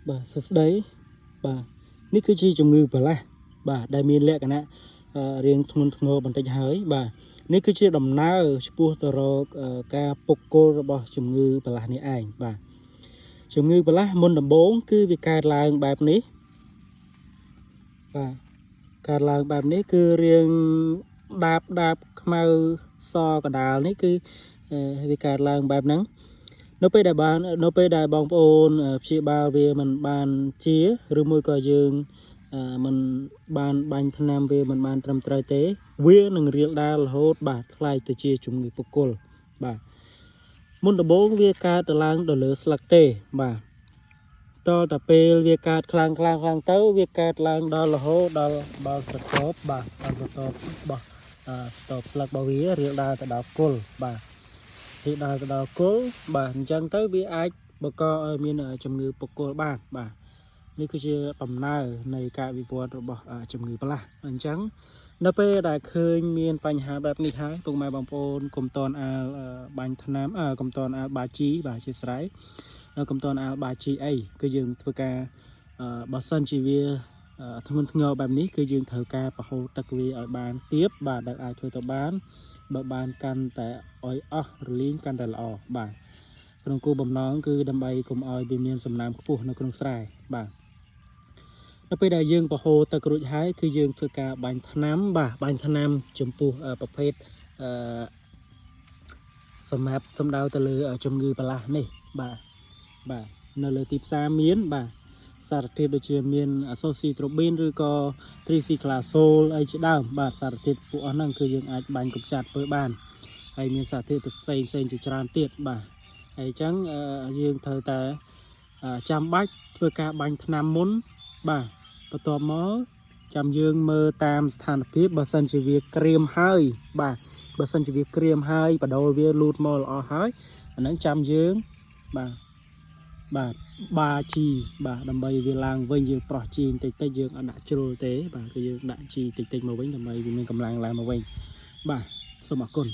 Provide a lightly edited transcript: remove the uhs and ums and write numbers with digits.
bà sốt đấy bà ní cứ chi chủng ngư bà la bà đại miền lệ cả nè riêng thôn ngô bằng tay hới bà ní cứ chi đầm ná ở spu tờ ca poko bà chủng ngư bà la ní ảnh bà chủng ngư bà la môn đầm bốn cứ việc cài lại bài ní bà cài lại bài ní cứ riêng đạp đạp mau so cả đào ní cứ việc cài lại bài nắng nóไปได้บ้านnóไปได้บองโอนชีบาเวมันบานเชียหรือมวยก็ยังมันบานบานพนามเวมันบานตรำตรายเตเวหนึ่งเรียลดาลโหดบาดคลายตัวเชียจุ่มงิปกลบามุนตะโบงเวกาตะลางดอลเลอร์สลักเตบาต่อตะเปลเวกาคลางเต้าเวกาตะลางดอลโหดอลบาสต็อปบาบาสต็อปบาสต็อปสลักบาเวเรียลดาตะดาวกลบาthì đào cố bà chẳng tới bị ai bà co miền ở trong người bọc cô bàนี่คือชื่อตำนานในการวิวัฒน์របស់ជំងឺផ្លាស់អញ្ចឹងនៅពេលដែលឃើញមានបញ្ហាបែបនេះហើយពុកម៉ែបងប្អូនកុំតន់អាលបាញ់ថ្នាំកុំតន់អាលបាជីបាទជាស្រ័យកុំតន់អាលបាជីអីគឺយើងធ្វើការបើសិនជាវាធ្ងន់ធ្ងរបែបនេះគឺយើងត្រូវការប្រហូរទឹកវាឲ្យបានទៀបបាទដែលអាចធ្វើទៅបានបើបានកាន់តែឲ្យអស់រលីងកាន់តែល្អបាទក្នុងគោលបំណងគឺដើម្បីកុំឲ្យវាមានសំណើមខ្ពស់នៅក្នុងស្រែបាទនៅពេលដែលយើងប្រហូរទឹករួចហើយគឺយើងធ្វើការបាញ់ថ្នាំបាទបាញ់ថ្នាំចំពោះប្រភេទសម្រាប់សំដៅទៅលើជំងឺផ្លាស់នេះបាទនៅលើទីផ្សារមានបាទសារធាតុដូចជាមានអាសូស៊ីត្រូប៊ីនឬក៏ត្រីស៊ីក្លាសូលអីជាដើមបាទសារធាតុពួកអស់ហ្នឹងគឺយើងអាចបាញ់កម្ចាត់ធ្វើបានហើយមានសារធាតុផ្សេងជាច្រើនទៀតបាទហើយអញ្ចឹងយើងត្រូវតែចាំបាច់ធ្វើការបាញ់ថ្នាំមុនបាទបន្ទាប់មកចាំយើងមើលតាមស្ថានភាពបើសិនជាវាក្រៀមហើយបាទបើសិនជាវាក្រៀមហើយបដូរវាលូតមកល្អហើយអាហ្នឹងចាំយើងបាទបាជីបាទដើម្បីវាឡើងវិញយើងប្រោះជីបន្តិចយើងអត់ដាក់ជ្រុលទេបាទគឺយើងដាក់ជីតិចមកវិញដើម្បីវាមានកម្លាំងឡើងមកវិញបាទសូមអរគុណ